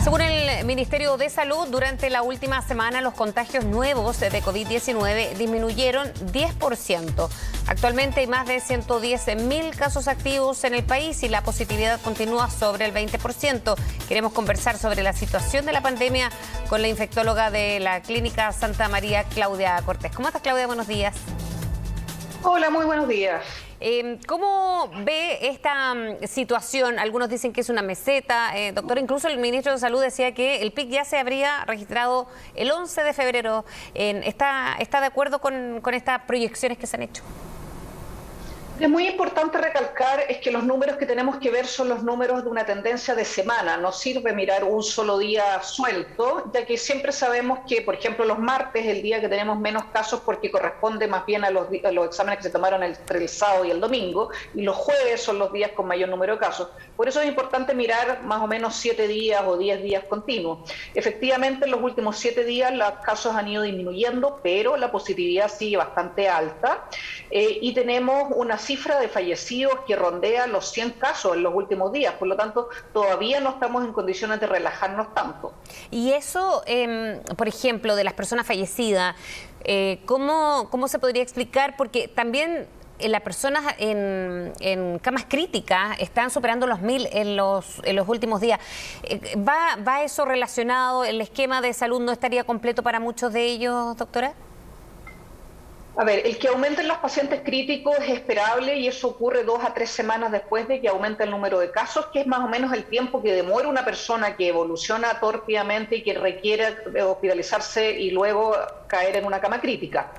Según el Ministerio de Salud, durante la última semana los contagios nuevos de COVID-19 disminuyeron 10%. Actualmente hay más de 110.000 casos activos en el país y la positividad continúa sobre el 20%. Queremos conversar sobre la situación de la pandemia con la infectóloga de la Clínica Santa María, Claudia Cortés. ¿Cómo estás, Claudia? Buenos días. Hola, muy buenos días. ¿Cómo ve esta situación? Algunos dicen que es una meseta. Doctor, incluso el ministro de Salud decía que el pic ya se habría registrado el 11 de febrero. ¿Está de acuerdo con estas proyecciones que se han hecho? Es muy importante recalcar es que los números que tenemos que ver son los números de una tendencia de semana. No sirve mirar un solo día suelto, ya que siempre sabemos que, por ejemplo, los martes, el día que tenemos menos casos porque corresponde más bien a los exámenes que se tomaron entre el sábado y el domingo, y los jueves son los días con mayor número de casos. Por eso es importante mirar más o menos 7 días o 10 días continuos. Efectivamente, en los últimos 7 días los casos han ido disminuyendo, pero la positividad sigue bastante alta y tenemos una cifra de fallecidos que rondea los 100 casos en los últimos días. Por lo tanto, todavía no estamos en condiciones de relajarnos tanto. Y eso, por ejemplo, de las personas fallecidas, ¿cómo se podría explicar? Porque también las personas en camas críticas están superando los 1.000 en los últimos días. ¿Va eso relacionado? ¿El esquema de salud no estaría completo para muchos de ellos, doctora? A ver, el que aumenten los pacientes críticos es esperable y eso ocurre 2 a 3 semanas después de que aumente el número de casos, que es más o menos el tiempo que demora una persona que evoluciona tórpidamente y que requiere hospitalizarse y luego caer en una cama crítica.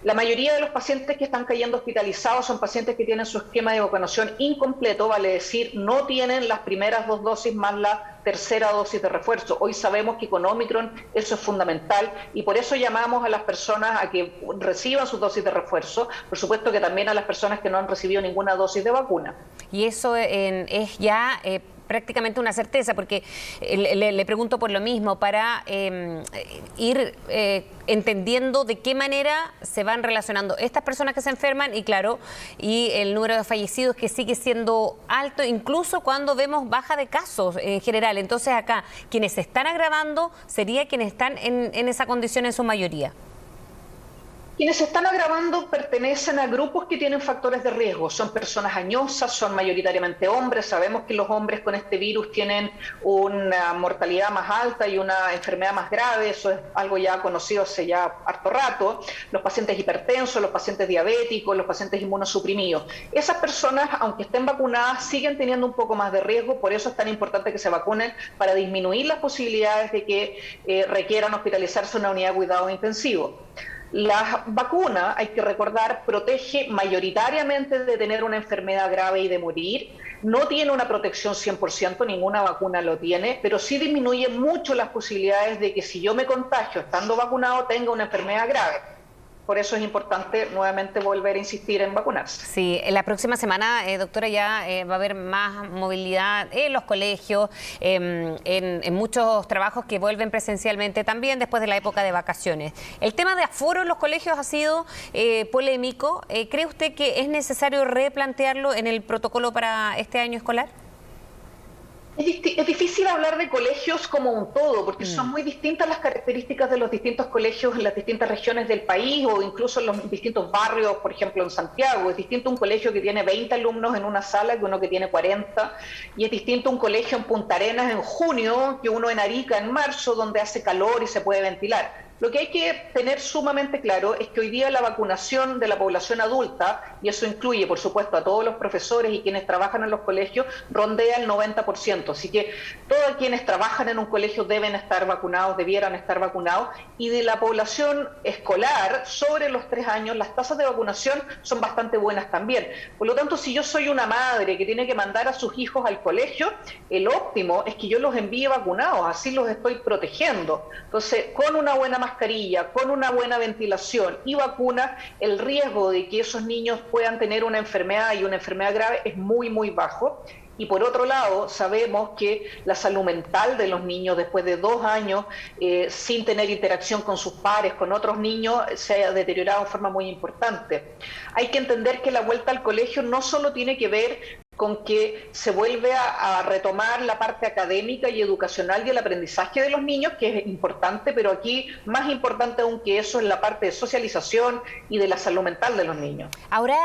La mayoría de los pacientes que están cayendo hospitalizados son pacientes que tienen su esquema de vacunación incompleto, vale decir, no tienen las primeras 2 dosis más la tercera dosis de refuerzo. Hoy sabemos que con Omicron eso es fundamental y por eso llamamos a las personas a que reciban sus dosis de refuerzo, por supuesto que también a las personas que no han recibido ninguna dosis de vacuna. Y eso es ya prácticamente una certeza, porque le pregunto por lo mismo, para ir entendiendo de qué manera se van relacionando estas personas que se enferman y claro, y el número de fallecidos que sigue siendo alto, incluso cuando vemos baja de casos en general. Entonces acá, quienes se están agravando sería quienes están en esa condición en su mayoría. Quienes se están agravando pertenecen a grupos que tienen factores de riesgo, son personas añosas, son mayoritariamente hombres, sabemos que los hombres con este virus tienen una mortalidad más alta y una enfermedad más grave, eso es algo ya conocido hace ya harto rato, los pacientes hipertensos, los pacientes diabéticos, los pacientes inmunosuprimidos. Esas personas, aunque estén vacunadas, siguen teniendo un poco más de riesgo, por eso es tan importante que se vacunen para disminuir las posibilidades de que requieran hospitalizarse en una unidad de cuidado intensivo. La vacuna, hay que recordar, protege mayoritariamente de tener una enfermedad grave y de morir. No tiene una protección 100%, ninguna vacuna lo tiene, pero sí disminuye mucho las posibilidades de que si yo me contagio estando vacunado tenga una enfermedad grave. Por eso es importante nuevamente volver a insistir en vacunarse. Sí, en la próxima semana, doctora, ya va a haber más movilidad en los colegios, en muchos trabajos que vuelven presencialmente también después de la época de vacaciones. El tema de aforo en los colegios ha sido polémico. ¿Cree usted que es necesario replantearlo en el protocolo para este año escolar? Es difícil hablar de colegios como un todo, porque son muy distintas las características de los distintos colegios en las distintas regiones del país o incluso en los distintos barrios, por ejemplo en Santiago. Es distinto un colegio que tiene 20 alumnos en una sala que uno que tiene 40, y es distinto un colegio en Punta Arenas en junio que uno en Arica en marzo, donde hace calor y se puede ventilar. Lo que hay que tener sumamente claro es que hoy día la vacunación de la población adulta, y eso incluye por supuesto a todos los profesores y quienes trabajan en los colegios, rondea el 90%. Así que todos quienes trabajan en un colegio deben estar vacunados, debieran estar vacunados, y de la población escolar sobre los 3 años las tasas de vacunación son bastante buenas también. Por lo tanto, si yo soy una madre que tiene que mandar a sus hijos al colegio, el óptimo es que yo los envíe vacunados, así los estoy protegiendo. Entonces, con una buena mascarilla, con una buena ventilación y vacuna, el riesgo de que esos niños puedan tener una enfermedad y una enfermedad grave es muy, muy bajo. Y por otro lado, sabemos que la salud mental de los niños después de 2 años sin tener interacción con sus pares, con otros niños, se ha deteriorado de forma muy importante. Hay que entender que la vuelta al colegio no solo tiene que ver con que se vuelve a retomar la parte académica y educacional y el aprendizaje de los niños, que es importante, pero aquí más importante aún que eso es la parte de socialización y de la salud mental de los niños. Ahora,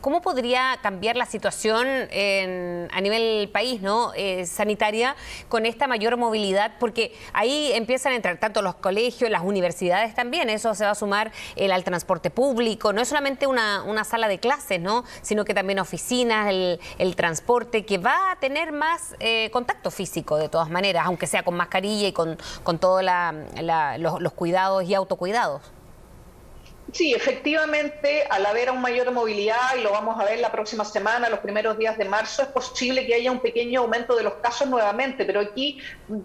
¿cómo podría cambiar la situación a nivel país, ¿no? Sanitaria, con esta mayor movilidad? Porque ahí empiezan a entrar tanto los colegios, las universidades también, eso se va a sumar al transporte público, no es solamente una sala de clases, ¿no? Sino que también oficinas, el transporte, que va a tener más contacto físico de todas maneras, aunque sea con mascarilla y con todos los cuidados y autocuidados. Sí, efectivamente, al haber una mayor movilidad, y lo vamos a ver la próxima semana, los primeros días de marzo, es posible que haya un pequeño aumento de los casos nuevamente, pero aquí,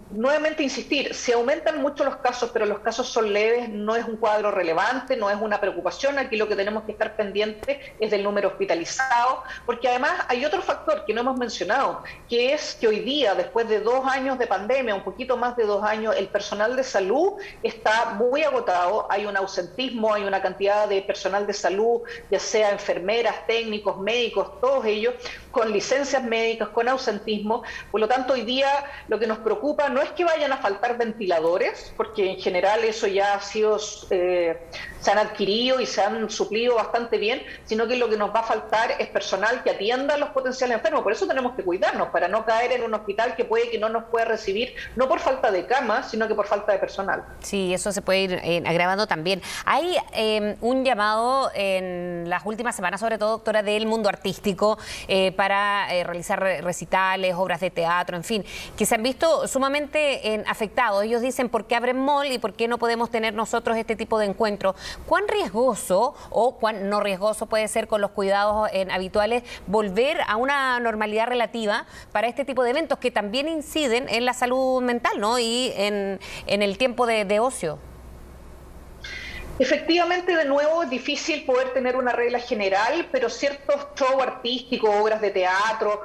nuevamente insistir, si aumentan mucho los casos, pero los casos son leves, no es un cuadro relevante, no es una preocupación. Aquí lo que tenemos que estar pendientes es del número hospitalizado, porque además hay otro factor que no hemos mencionado, que es que hoy día, después de 2 años de pandemia, un poquito más de 2 años, el personal de salud está muy agotado, hay un ausentismo, hay una cantidad de personal de salud, ya sea enfermeras, técnicos, médicos, todos ellos con licencias médicas, con ausentismo. Por lo tanto, hoy día lo que nos preocupa no es que vayan a faltar ventiladores, porque en general eso ya ha sido, se han adquirido y se han suplido bastante bien, sino que lo que nos va a faltar es personal que atienda a los potenciales enfermos. Por eso tenemos que cuidarnos, para no caer en un hospital que puede que no nos pueda recibir, no por falta de camas, sino que por falta de personal. Sí, eso se puede ir agravando también. Hay un llamado en las últimas semanas, sobre todo, doctora, del mundo artístico para realizar recitales, obras de teatro, en fin, que se han visto sumamente afectados. Ellos dicen, ¿por qué abren mall y por qué no podemos tener nosotros este tipo de encuentros? ¿Cuán riesgoso o cuán no riesgoso puede ser, con los cuidados habituales, volver a una normalidad relativa para este tipo de eventos que también inciden en la salud mental, ¿no? Y en el tiempo de ocio? Efectivamente, de nuevo, es difícil poder tener una regla general, pero ciertos shows artísticos, obras de teatro,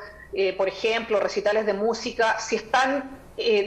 por ejemplo, recitales de música, si están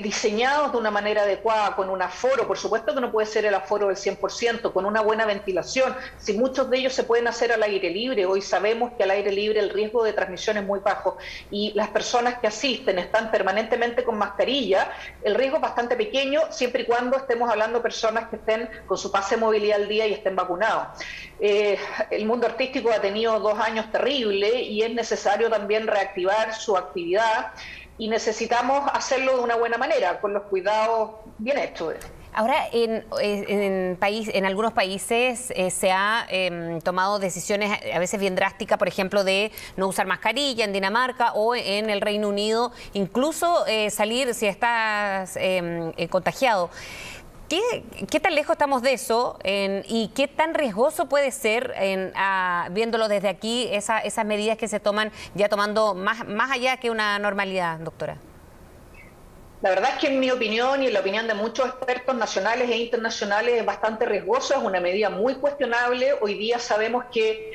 diseñados de una manera adecuada, con un aforo, por supuesto que no puede ser el aforo del 100%, con una buena ventilación, si muchos de ellos se pueden hacer al aire libre. Hoy sabemos que al aire libre el riesgo de transmisión es muy bajo y las personas que asisten están permanentemente con mascarilla, el riesgo es bastante pequeño, siempre y cuando estemos hablando de personas que estén con su pase de movilidad al día y estén vacunados. El mundo artístico ha tenido 2 años terribles y es necesario también reactivar su actividad, y necesitamos hacerlo de una buena manera, con los cuidados bien hechos. Ahora, en algunos países se ha tomado decisiones a veces bien drásticas, por ejemplo, de no usar mascarilla en Dinamarca, o en el Reino Unido, incluso salir si estás contagiado. ¿Qué tan lejos estamos de eso y qué tan riesgoso puede ser, viéndolo desde aquí, esas medidas que se toman, ya tomando más allá que una normalidad, doctora? La verdad es que en mi opinión y en la opinión de muchos expertos nacionales e internacionales es bastante riesgoso, es una medida muy cuestionable. Hoy día sabemos que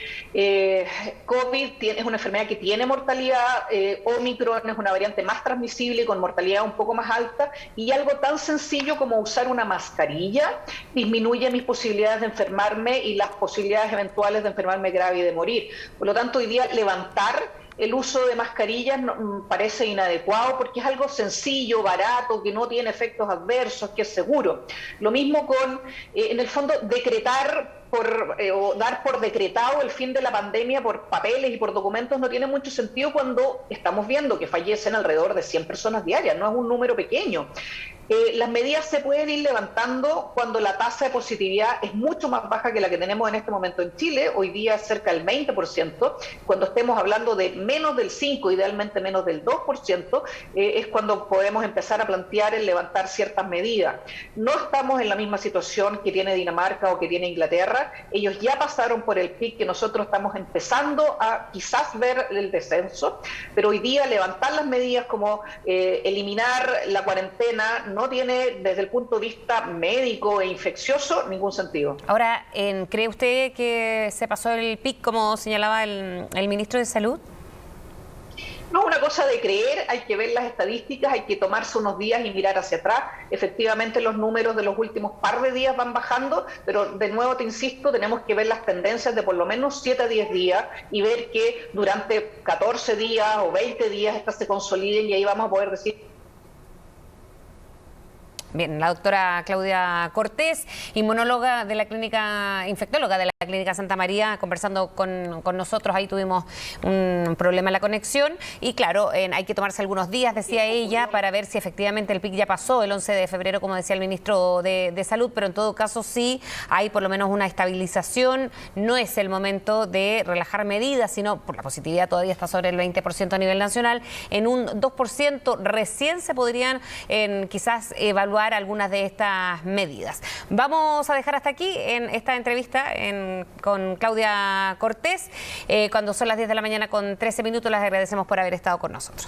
COVID es una enfermedad que tiene mortalidad, Omicron es una variante más transmisible con mortalidad un poco más alta, y algo tan sencillo como usar una mascarilla disminuye mis posibilidades de enfermarme y las posibilidades eventuales de enfermarme grave y de morir. Por lo tanto, hoy día levantar el uso de mascarillas parece inadecuado, porque es algo sencillo, barato, que no tiene efectos adversos, que es seguro. Lo mismo con, en el fondo, decretar o dar por decretado el fin de la pandemia por papeles y por documentos no tiene mucho sentido cuando estamos viendo que fallecen alrededor de 100 personas diarias, no es un número pequeño. Las medidas se pueden ir levantando cuando la tasa de positividad es mucho más baja que la que tenemos en este momento en Chile. Hoy día es cerca del 20%. Cuando estemos hablando de menos del 5%, idealmente menos del 2%, es cuando podemos empezar a plantear el levantar ciertas medidas. No estamos en la misma situación que tiene Dinamarca o que tiene Inglaterra. Ellos ya pasaron por el pic que nosotros estamos empezando a quizás ver el descenso, pero hoy día levantar las medidas como eliminar la cuarentena no tiene, desde el punto de vista médico e infeccioso, ningún sentido. Ahora, ¿cree usted que se pasó el pic, como señalaba el ministro de Salud? No es una cosa de creer, hay que ver las estadísticas, hay que tomarse unos días y mirar hacia atrás. Efectivamente, los números de los últimos par de días van bajando, pero de nuevo te insisto, tenemos que ver las tendencias de por lo menos 7 a 10 días y ver que durante 14 días o 20 días estas se consoliden y ahí vamos a poder decir. Bien, la doctora Claudia Cortés, inmunóloga de la clínica, infectóloga de la Clínica Santa María, conversando con nosotros. Ahí tuvimos un problema en la conexión y claro, hay que tomarse algunos días, decía ella, para ver si efectivamente el pic ya pasó el 11 de febrero, como decía el ministro de Salud, pero en todo caso sí hay por lo menos una estabilización. No es el momento de relajar medidas, sino por la positividad todavía está sobre el 20% a nivel nacional, en un 2% recién se podrían quizás evaluar algunas de estas medidas. Vamos a dejar hasta aquí en esta entrevista con Claudia Cortés. Cuando son las 10 de la mañana con 13 minutos, les agradecemos por haber estado con nosotros.